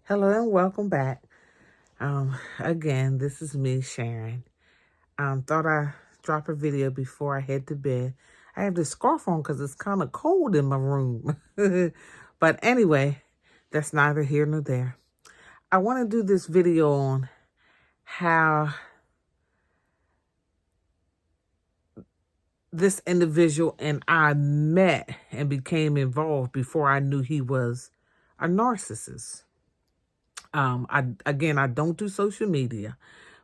Hello and welcome back. Again, this is me, Sharon. Thought I'd drop a video before I head to bed. I have this scarf on because it's kind of cold in my room. But anyway, that's neither here nor there. I want to do this video on how this individual and I met and became involved before I knew he was a narcissist. I don't do social media,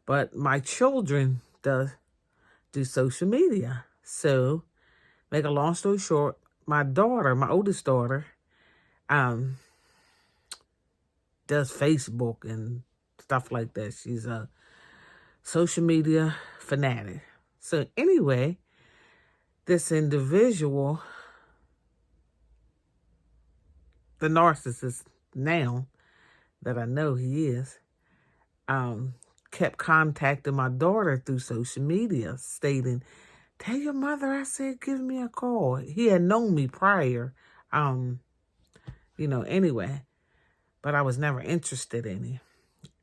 but my children do social media. So, make a long story short, my daughter, my oldest daughter, um, does Facebook and stuff like that. She's a social media fanatic. So anyway, this individual, the narcissist now that I know he is, kept contacting my daughter through social media, stating, "Tell your mother I said give me a call." He had known me prior, anyway, but I was never interested in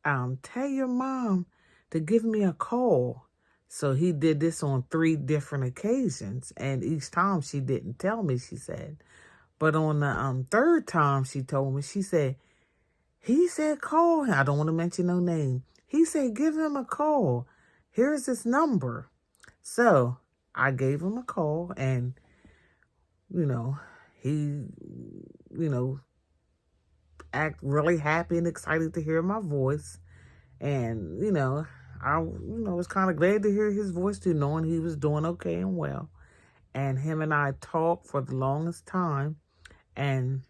him. Tell your mom to give me a call. So he did this on 3 different occasions, and each time she didn't tell me, she said. But on the third time she told me, she said, he said call him. I don't want to mention no name. He said give him a call. Here's his number. So I gave him a call, and, he, act really happy and excited to hear my voice. And, I, was kind of glad to hear his voice too, knowing he was doing okay and well. And him and I talked for the longest time. And,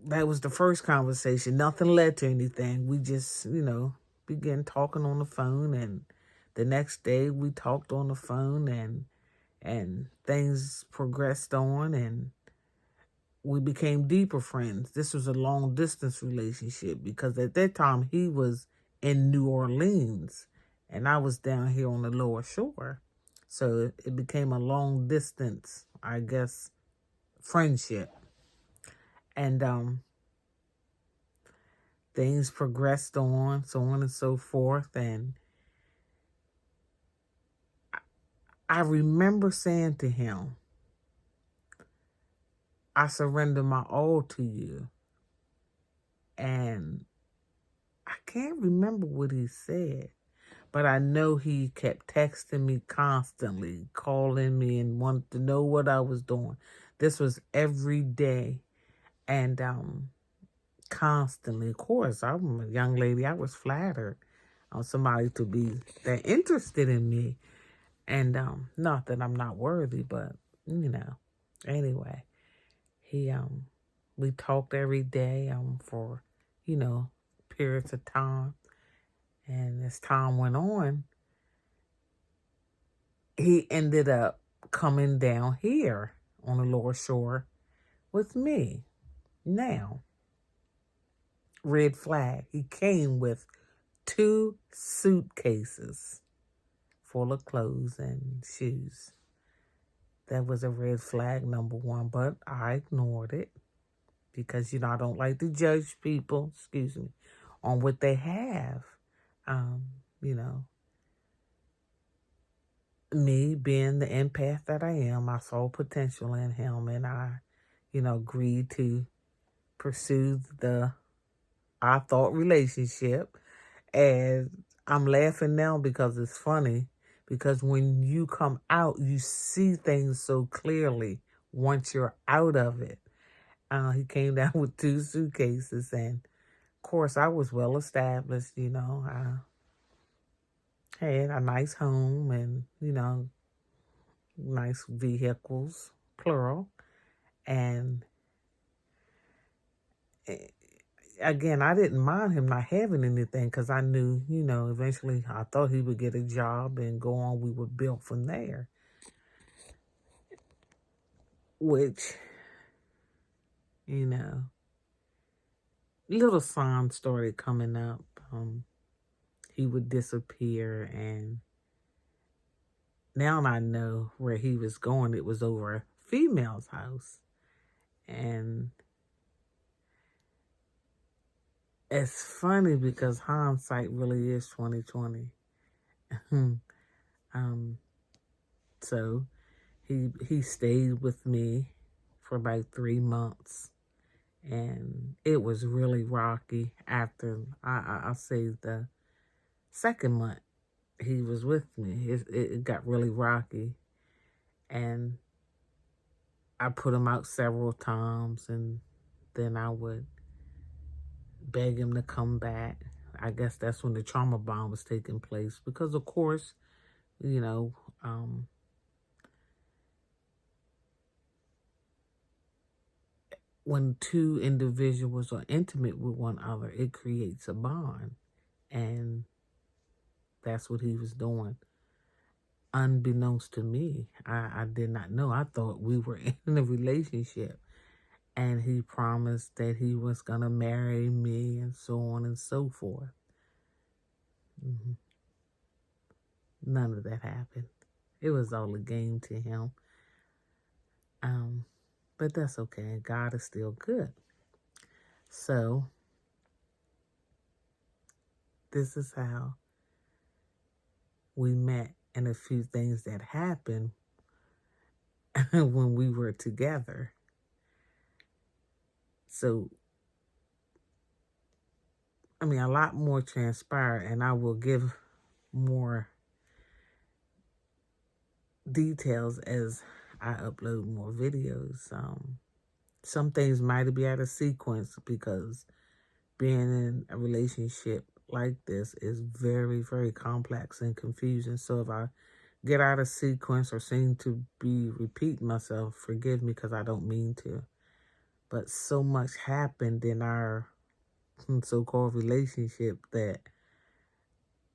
that was the first conversation. Nothing led to anything. We just, began talking on the phone. And the next day we talked on the phone, and things progressed on, and we became deeper friends. This was a long distance relationship because at that time he was in New Orleans and I was down here on the lower shore. So it became a long distance, I guess, friendship. And things progressed on, so on and so forth. And I remember saying to him, I surrender my all to you. And I can't remember what he said, but I know he kept texting me constantly, calling me, and wanted to know what I was doing. This was every day, and constantly. Of course, I'm a young lady. I was flattered on somebody to be that interested in me. And not that I'm not worthy, but, anyway, he we talked every day for, periods of time. And as time went on, he ended up coming down here on the lower shore with me. Now, red flag. He came with 2 suitcases full of clothes and shoes. That was a red flag, number 1, but I ignored it because, I don't like to judge people, on what they have. Me being the empath that I am, I saw potential in him, and I, agreed to pursue the, I thought, relationship. And I'm laughing now because it's funny, because when you come out, you see things so clearly once you're out of it. He came down with 2 suitcases, and of course I was well established, I had a nice home and, nice vehicles, plural. And again, I didn't mind him not having anything because I knew, eventually I thought he would get a job and go on. We would build from there. Which, little signs started coming up. He would disappear, and now I know where he was going. It was over a female's house. And It's funny because hindsight really is 2020. um, so he stayed with me for about 3 months, and it was really rocky. After I'll say the second month he was with me, it got really rocky, and I put him out several times, and then I would beg him to come back. I guess that's when the trauma bond was taking place, because of course, you know, when two individuals are intimate with one another, it creates a bond. And that's what he was doing. Unbeknownst to me, I did not know. I thought we were in a relationship. And he promised that he was going to marry me and so on and so forth. Mm-hmm. None of that happened. It was all a game to him. But that's okay. God is still good. So, this is how we met, and a few things that happened when we were together. So, I mean, a lot more transpired, and I will give more details as I upload more videos. Some things might be out of sequence because being in a relationship like this is very, very complex and confusing. So if I get out of sequence or seem to be repeating myself, forgive me, because I don't mean to. But so much happened in our so-called relationship that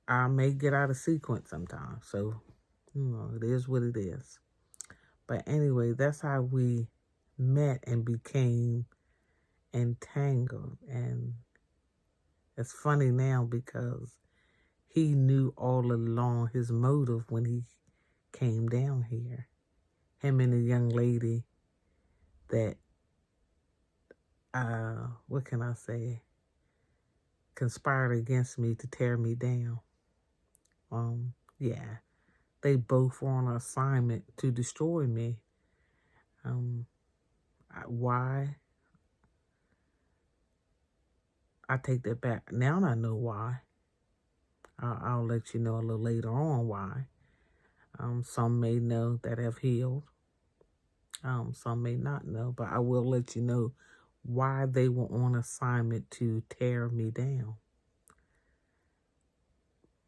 I may get out of sequence sometimes. So, it is what it is. But anyway, that's how we met and became entangled. And it's funny now because he knew all along his motive when he came down here. Him and a young lady that, what can I say, conspired against me to tear me down. Yeah, they both were on an assignment to destroy me. Why? I take that back. Now I know why. I'll let you know a little later on why. Some may know that have healed. Some may not know, but I will let you know why they were on assignment to tear me down.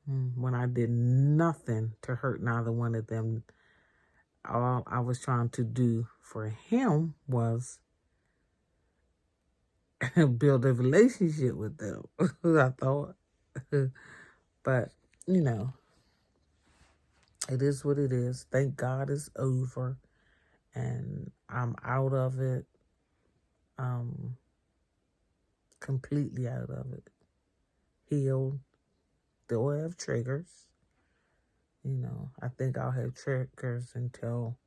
When I did nothing to hurt neither one of them. All I was trying to do for him was build a relationship with them, I thought. But, it is what it is. Thank God it's over. And I'm out of it. Completely out of it. Healed. Still have triggers. I think I'll have triggers until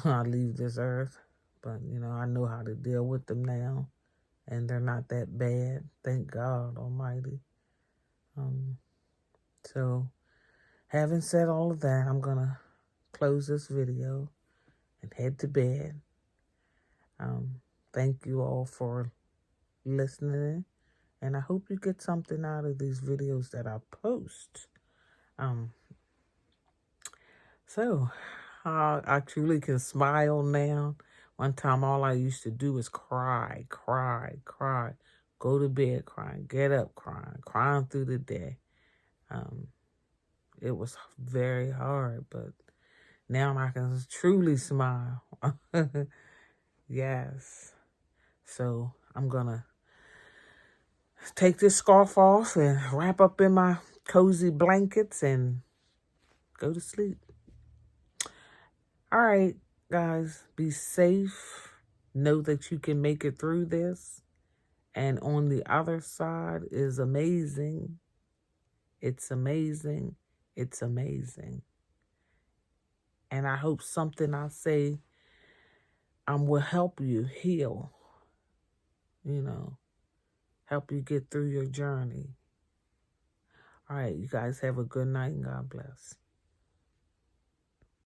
I leave this earth. But, I know how to deal with them now. And they're not that bad. Thank God Almighty. So, having said all of that, I'm going to close this video and head to bed. Thank you all for listening. And I hope you get something out of these videos that I post. So, I truly can smile now. One time, all I used to do was cry. Go to bed crying, get up crying through the day. It was very hard, but now I can truly smile. Yes. So, I'm going to take this scarf off and wrap up in my cozy blankets and go to sleep. All right, guys, be safe. Know that you can make it through this. And on the other side is amazing. It's amazing. It's amazing. And I hope something I say will help you heal. help you get through your journey. All right, you guys have a good night and God bless.